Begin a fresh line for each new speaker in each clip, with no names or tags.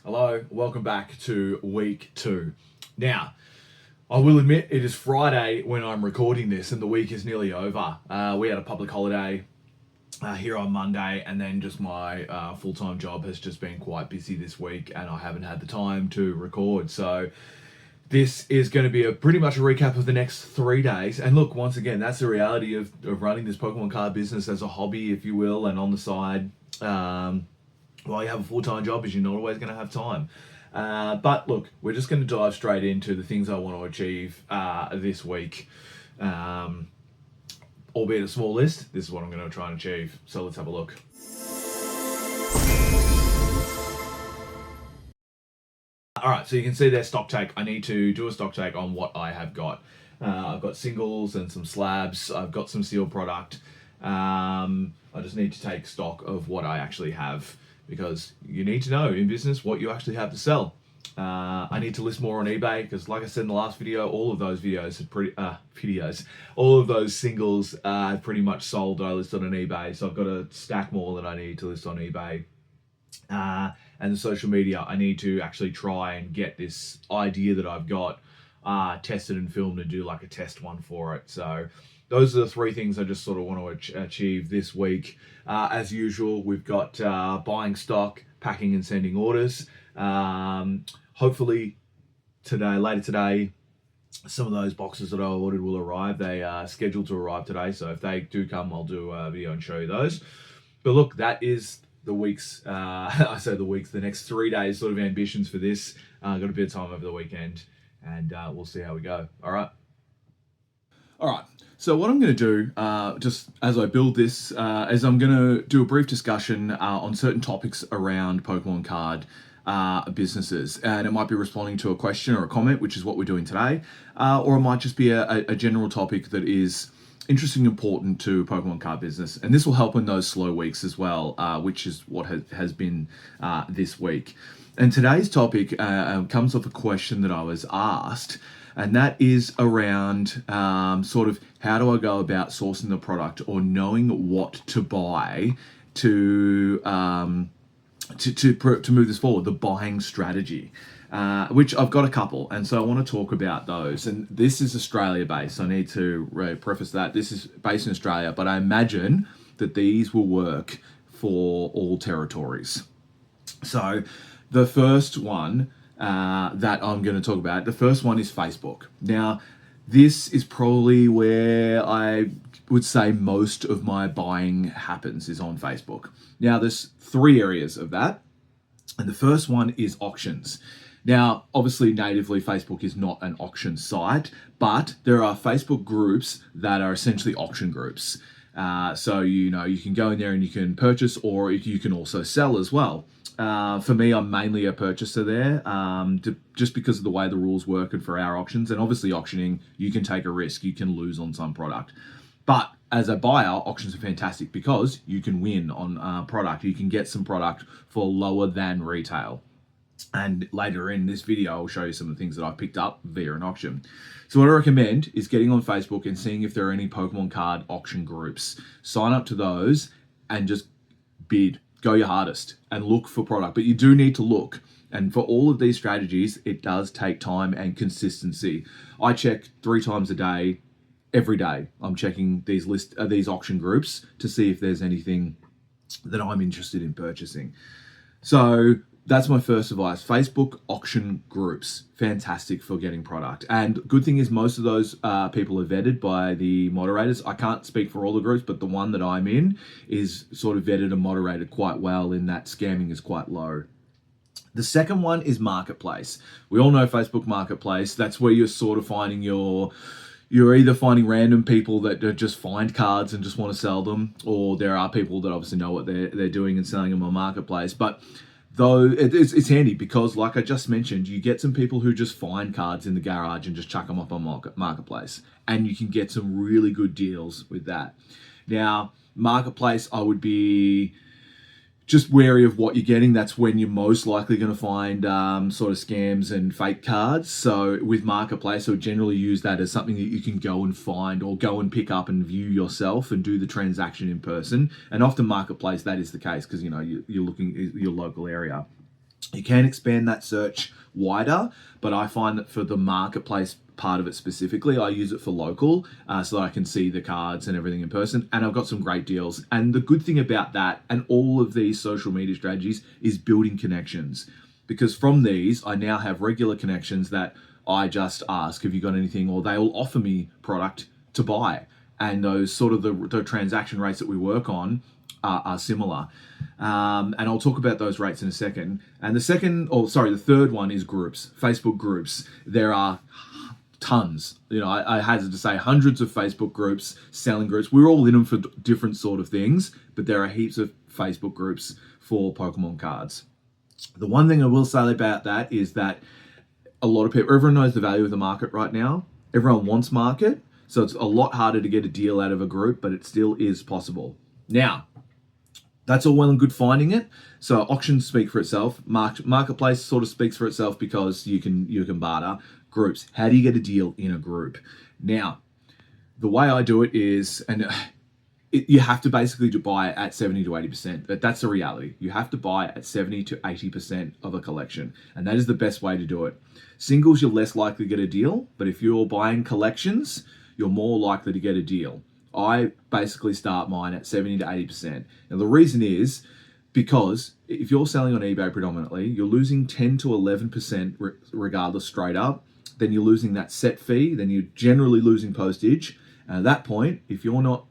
Hello, welcome back to week 2. Now, I will admit it is Friday when I'm recording this and the week is nearly over. We had a public holiday here on Monday, and then just my full-time job has just been quite busy this week and I haven't had the time to record. So this is going to be pretty much a recap of the next 3 days. And look, once again, that's the reality of running this Pokemon card business as a hobby, if you will, and on the side. While you have a full-time job, is you're not always going to have time. But look, we're just going to dive straight into the things I want to achieve this week. Albeit a small list, this is what I'm going to try and achieve. So let's have a look. All right, so you can see their stock take. I need to do a stock take on what I have got. I've got singles and some slabs. I've got some sealed product. I just need to take stock of what I actually have, because you need to know in business what you actually have to sell. I need to list more on eBay because, like I said in the last video, all of those all of those singles are pretty much sold that I listed on eBay. So I've got a stack more that I need to list on eBay. And the social media, I need to actually try and get this idea that I've got tested and filmed and do like a test one for it. So those are the 3 things I just sort of want to achieve this week. As usual, we've got buying stock, packing and sending orders. Hopefully later today, some of those boxes that I ordered will arrive. They are scheduled to arrive today, so if they do come, I'll do a video and show you those. But look, that is the week's, the next 3 days sort of ambitions for this. Got a bit of time over the weekend, and we'll see how we go. All right. So what I'm going to do, just as I build this, is I'm going to do a brief discussion on certain topics around Pokemon card businesses, and it might be responding to a question or a comment, which is what we're doing today, or it might just be a general topic that is interesting and important to Pokemon card business, and this will help in those slow weeks as well, which is what has been this week. And today's topic comes off a question that I was asked, and that is around sort of how do I go about sourcing the product or knowing what to buy to move this forward, the buying strategy, which I've got a couple, and so I want to talk about those. And this is Australia based. I need to preface that this is based in Australia, but I imagine that these will work for all territories. So the first one that I'm going to talk about, the first one is Facebook. Now, this is probably where I would say most of my buying happens, is on Facebook. Now, there's 3 areas of that, and the first one is auctions. Now, obviously, natively, Facebook is not an auction site, but there are Facebook groups that are essentially auction groups. So, you can go in there and you can purchase, or you can also sell as well. For me, I'm mainly a purchaser there, just because of the way the rules work and for our auctions. And obviously auctioning, you can take a risk, you can lose on some product. But as a buyer, auctions are fantastic because you can win on product. You can get some product for lower than retail. And later in this video, I'll show you some of the things that I picked up via an auction. So what I recommend is getting on Facebook and seeing if there are any Pokemon card auction groups. Sign up to those and just bid. Go your hardest and look for product, but you do need to look. And for all of these strategies, it does take time and consistency. I check 3 times a day, every day. I'm checking these auction groups to see if there's anything that I'm interested in purchasing. So that's my first advice. Facebook auction groups, fantastic for getting product. And good thing is most of those people are vetted by the moderators. I can't speak for all the groups, but the one that I'm in is sort of vetted and moderated quite well, in that scamming is quite low. The second one is Marketplace. We all know Facebook Marketplace. That's where you're sort of finding you're either finding random people that just find cards and just want to sell them, or there are people that obviously know what they're doing and selling them on Marketplace. But though it's handy because, like I just mentioned, you get some people who just find cards in the garage and just chuck them up on Marketplace, and you can get some really good deals with that. Now, Marketplace, I would be just wary of what you're getting. That's when you're most likely going to find sort of scams and fake cards. So with Marketplace, I would generally use that as something that you can go and find or go and pick up and view yourself and do the transaction in person. And often Marketplace, that is the case because, you know, you're looking at your local area. You can expand that search wider, but I find that for the marketplace part of it specifically, I use it for local, so that I can see the cards and everything in person, and I've got some great deals. And the good thing about that and all of these social media strategies is building connections, because from these I now have regular connections that I just ask, have you got anything, or they will offer me product to buy. And those sort of the transaction rates that we work on are similar. And I'll talk about those rates in a second. And the third one is groups, Facebook groups. There are tons. I hazard to say hundreds of Facebook groups, selling groups. We're all in them for different sort of things, but there are heaps of Facebook groups for Pokemon cards. The one thing I will say about that is that a lot of people, everyone knows the value of the market right now. Everyone wants market. So it's a lot harder to get a deal out of a group, but it still is possible. Now, that's all well and good finding it. So auctions speak for itself. Marketplace sort of speaks for itself because you can barter. Groups. How do you get a deal in a group? Now, the way I do it is, you have to basically buy it at 70 to 80%. But that's the reality. You have to buy it at 70 to 80% of a collection. And that is the best way to do it. Singles, you're less likely to get a deal. But if you're buying collections, you're more likely to get a deal. I basically start mine at 70 to 80%. Now, the reason is because if you're selling on eBay predominantly, you're losing 10 to 11% regardless straight up. Then you're losing that set fee. Then you're generally losing postage. And at that point, if you're not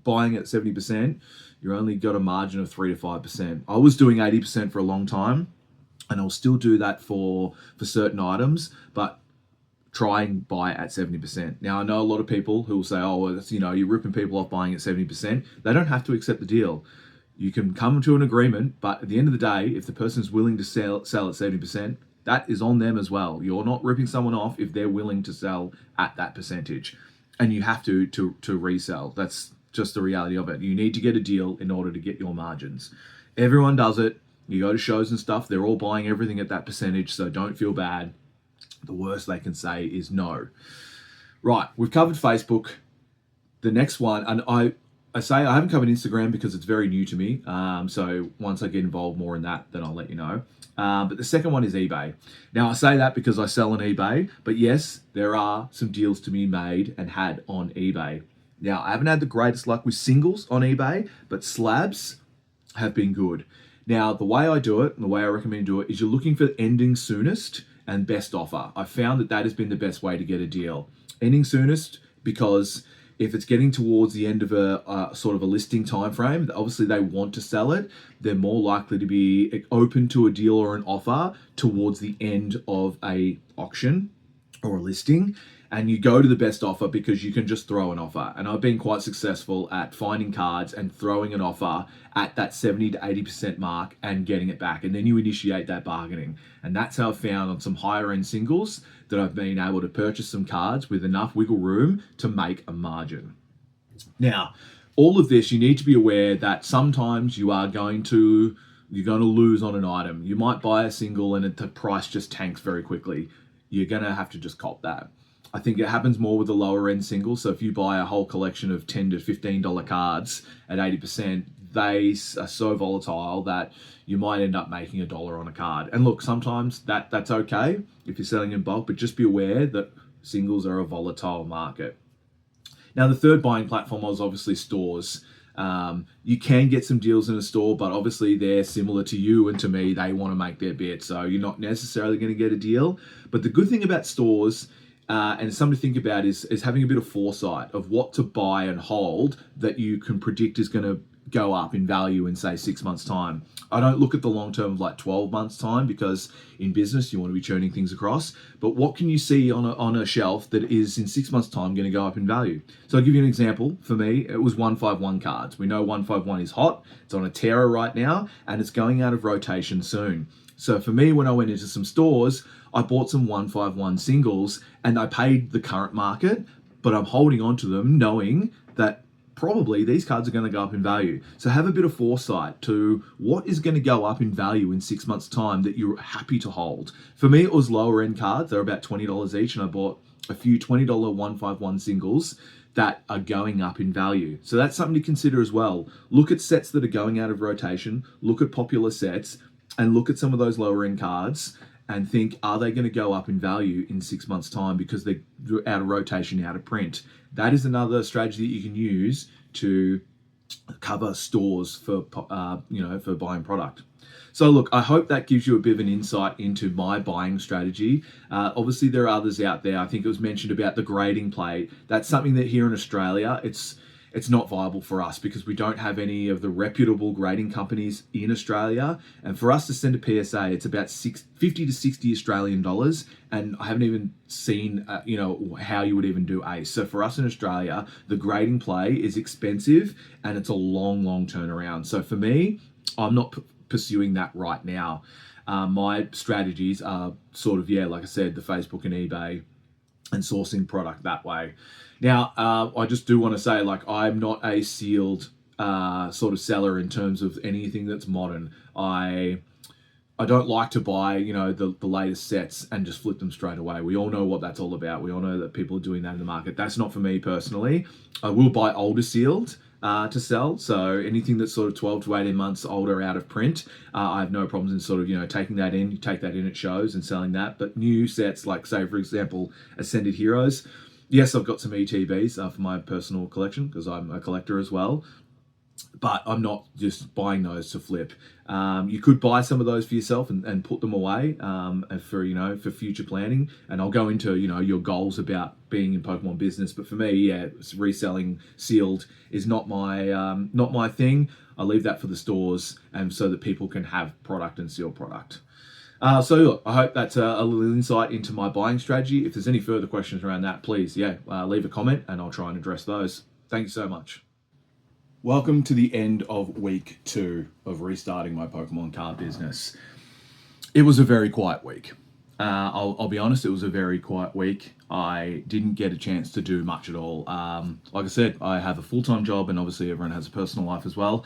buying at 70%, you're only got a margin of 3 to 5%. I was doing 80% for a long time, and I'll still do that for certain items, but try and buy at 70%. Now, I know a lot of people who will say, oh, well, you're ripping people off buying at 70%. They don't have to accept the deal. You can come to an agreement, but at the end of the day, if the person's willing to sell at 70%, that is on them as well. You're not ripping someone off if they're willing to sell at that percentage. And you have to resell. That's just the reality of it. You need to get a deal in order to get your margins. Everyone does it. You go to shows and stuff, they're all buying everything at that percentage, so don't feel bad. The worst they can say is no. Right, we've covered Facebook. The next one, and I haven't covered Instagram because it's very new to me. So once I get involved more in that, then I'll let you know. But the second one is eBay. Now, I say that because I sell on eBay, but yes, there are some deals to be made and had on eBay. Now, I haven't had the greatest luck with singles on eBay, but slabs have been good. Now, the way I do it and the way I recommend do it is you're looking for ending soonest and best offer. I found that has been the best way to get a deal. Ending soonest, because if it's getting towards the end of a sort of a listing time frame, obviously they want to sell it. They're more likely to be open to a deal or an offer towards the end of a auction or a listing. And you go to the best offer because you can just throw an offer. And I've been quite successful at finding cards and throwing an offer at that 70 to 80% mark and getting it back. And then you initiate that bargaining. And that's how I've found on some higher end singles that I've been able to purchase some cards with enough wiggle room to make a margin. Now, all of this, you need to be aware that sometimes you're going to lose on an item. You might buy a single and the price just tanks very quickly. You're going to have to just cop that. I think it happens more with the lower end singles. So if you buy a whole collection of $10 to $15 cards at 80%, they are so volatile that you might end up making $1 on a card. And look, sometimes that's okay if you're selling in bulk, but just be aware that singles are a volatile market. Now, the third buying platform was obviously stores. You can get some deals in a store, but obviously they're similar to you and to me. They want to make their bit, so you're not necessarily going to get a deal. But the good thing about stores, and something to think about, is having a bit of foresight of what to buy and hold that you can predict is going to go up in value in, say, 6 months' time. I don't look at the long term of like 12 months' time, because in business you want to be churning things across. But what can you see on a shelf that is in 6 months' time going to go up in value? So I'll give you an example. For me, it was 151 cards. We know 151 is hot. It's on a tear right now, and it's going out of rotation soon. So for me, when I went into some stores, I bought some 151 singles and I paid the current market, but I'm holding on to them knowing that probably these cards are going to go up in value. So have a bit of foresight to what is going to go up in value in 6 months' time that you're happy to hold. For me, it was lower end cards. They're about $20 each, and I bought a few $20 151 singles that are going up in value. So that's something to consider as well. Look at sets that are going out of rotation. Look at popular sets and look at some of those lower end cards and think, are they going to go up in value in 6 months' time because they're out of rotation, out of print? That is another strategy that you can use to cover stores for for buying product. So look, I hope that gives you a bit of an insight into my buying strategy. Obviously, there are others out there. I think it was mentioned about the grading plate. That's something that here in Australia, it's not viable for us because we don't have any of the reputable grading companies in Australia. And for us to send a PSA, it's about 50 to 60 Australian dollars. And I haven't even seen, how you would even do ACE. So for us in Australia, the grading play is expensive and it's a long, long turnaround. So for me, I'm not pursuing that right now. My strategies are sort of, like I said, the Facebook and eBay and sourcing product that way. Now, I just do want to say, I'm not a sealed sort of seller in terms of anything that's modern. I don't like to buy, the latest sets and just flip them straight away. We all know what that's all about. We all know that people are doing that in the market. That's not for me personally. I will buy older sealed to sell. So anything that's sort of 12 to 18 months older out of print, I have no problems in sort of, taking that in. You take that in at shows and selling that. But new sets, like say, for example, Ascended Heroes. Yes, I've got some ETBs for my personal collection because I'm a collector as well. But I'm not just buying those to flip. You could buy some of those for yourself and put them away and for future planning. And I'll go into your goals about being in Pokemon business. But for me, reselling sealed is not my thing. I leave that for the stores and so that people can have product and sealed product. So look, I hope that's a little insight into my buying strategy. If there's any further questions around that, please, leave a comment and I'll try and address those. Thank you so much. Welcome to the end of week 2 of restarting my Pokemon card business. It was a very quiet week. I'll be honest, it was a very quiet week. I didn't get a chance to do much at all. Like I said, I have a full-time job and obviously everyone has a personal life as well.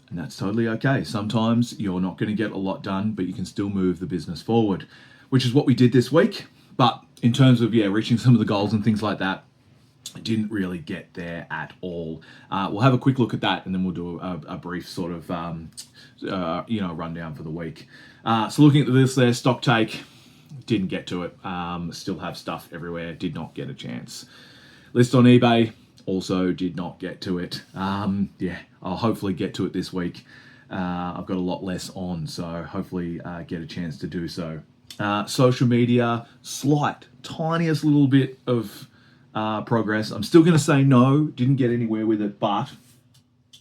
And that's totally okay. Sometimes you're not going to get a lot done, but you can still move the business forward, which is what we did this week. But in terms of, reaching some of the goals and things like that, I didn't really get there at all. We'll have a quick look at that and then we'll do a brief sort of, rundown for the week. So looking at the list there, stock take, didn't get to it. Still have stuff everywhere, did not get a chance. List on eBay, also did not get to it. I'll hopefully get to it this week. I've got a lot less on, so hopefully get a chance to do so. Social media, tiniest little bit of progress. I'm still going to say no, didn't get anywhere with it, but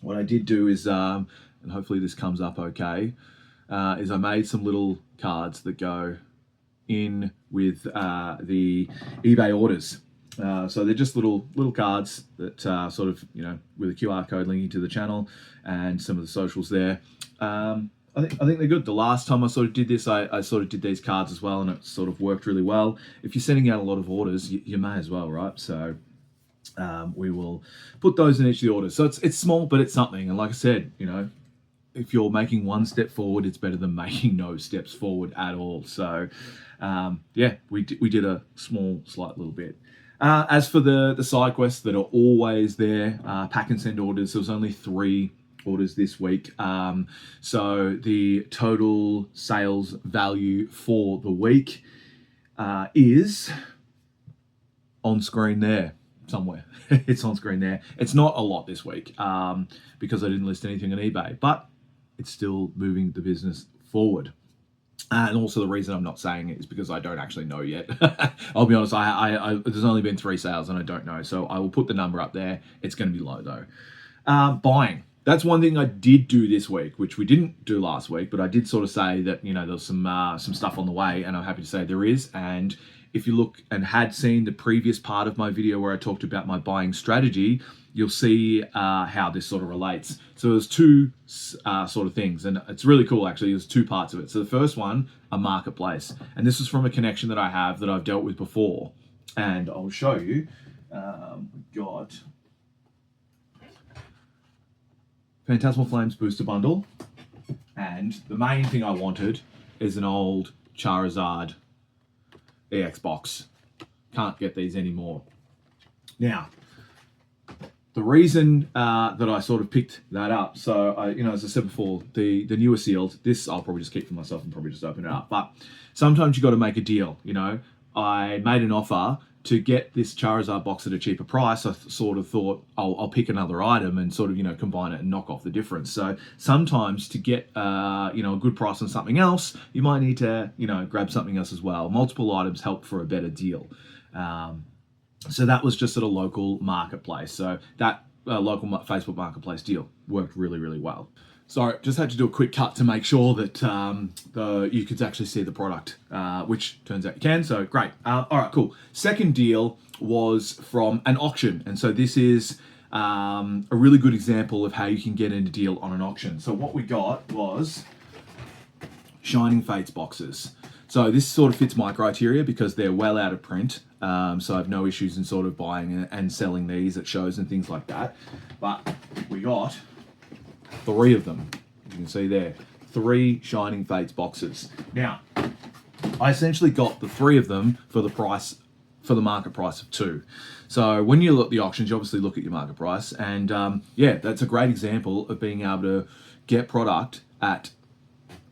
what I did do is, and hopefully this comes up okay, is I made some little cards that go in with the eBay orders. So they're just little cards that sort of, with a QR code linking to the channel and some of the socials there. I think they're good. The last time I sort of did this, I sort of did these cards as well, and it sort of worked really well. If you're sending out a lot of orders, you may as well, right? So we will put those in each of the orders. So it's small, but it's something. And like I said, if you're making one step forward, it's better than making no steps forward at all. So we did a slight little bit. As for the side quests that are always there, pack and send orders, there was only 3 orders this week. So the total sales value for the week is on screen there somewhere. It's on screen there. It's not a lot this week because I didn't list anything on eBay, but it's still moving the business forward. And also the reason I'm not saying it is because I don't actually know yet. I'll be honest, I there's only been 3 sales and I don't know. So I will put the number up there. It's going to be low though. Buying. That's one thing I did do this week, which we didn't do last week, but I did sort of say that, there's some stuff on the way, and I'm happy to say there is. And if you look and had seen the previous part of my video where I talked about my buying strategy, you'll see how this sort of relates. So there's 2 sort of things, and it's really cool actually. There's 2 parts of it. So the first one, a marketplace, and this is from a connection that I have that I've dealt with before, and I'll show you. We've got Phantasmal Flames booster bundle, and the main thing I wanted is an old Charizard EX box. Can't get these anymore. Now, the reason that I sort of picked that up, so as I said before, the newer sealed, this I'll probably just keep for myself and probably just open it up. But sometimes you got to make a deal. I made an offer to get this Charizard box at a cheaper price. I sort of thought I'll pick another item and sort of combine it and knock off the difference. So sometimes to get a good price on something else, you might need to grab something else as well. Multiple items help for a better deal. So that was just at a local marketplace. So that local Facebook marketplace deal worked really, really well. Sorry, just had to do a quick cut to make sure that you could actually see the product, which turns out you can, so great. All right, cool. Second deal was from an auction. And so this is a really good example of how you can get in a deal on an auction. So what we got was Shining Fates boxes. So this sort of fits my criteria because they're well out of print. So I have no issues in sort of buying and selling these at shows and things like that. But we got 3 of them. You can see there, 3 Shining Fates boxes. Now, I essentially got the 3 of them for the market price of 2. So when you look at the auctions, you obviously look at your market price, and that's a great example of being able to get product at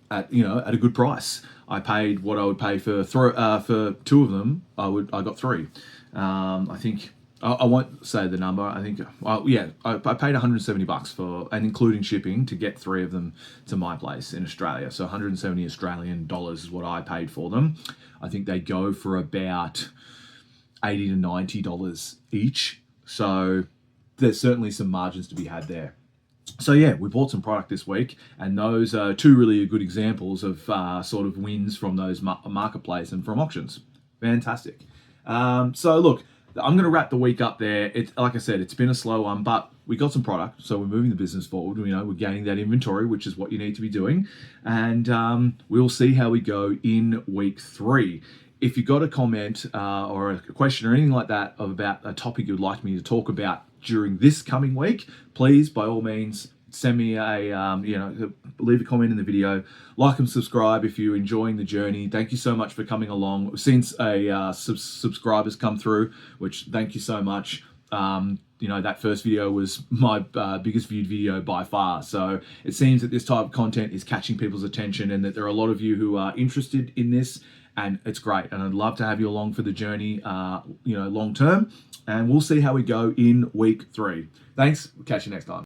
a good price. I paid what I would pay for 2 of them. I got 3. I think. I won't say the number. I think, I paid $170 for, and including shipping, to get 3 of them to my place in Australia. So 170 Australian dollars is what I paid for them. I think they go for about $80 to $90 each. So there's certainly some margins to be had there. So yeah, we bought some product this week, and those are 2 really good examples of sort of wins from those marketplace and from auctions. Fantastic. So look, I'm going to wrap the week up there. Like I said, it's been a slow one, but we got some product, so we're moving the business forward. We're gaining that inventory, which is what you need to be doing, and we'll see how we go in week 3. If you've got a comment or a question or anything like that about a topic you'd like me to talk about during this coming week, please, by all means, send me leave a comment in the video, like and subscribe if you're enjoying the journey. Thank you so much for coming along. Since subscribers come through, which thank you so much. That first video was my biggest viewed video by far. So it seems that this type of content is catching people's attention, and that there are a lot of you who are interested in this, and it's great. And I'd love to have you along for the journey, long term. And we'll see how we go in week 3. Thanks. We'll catch you next time.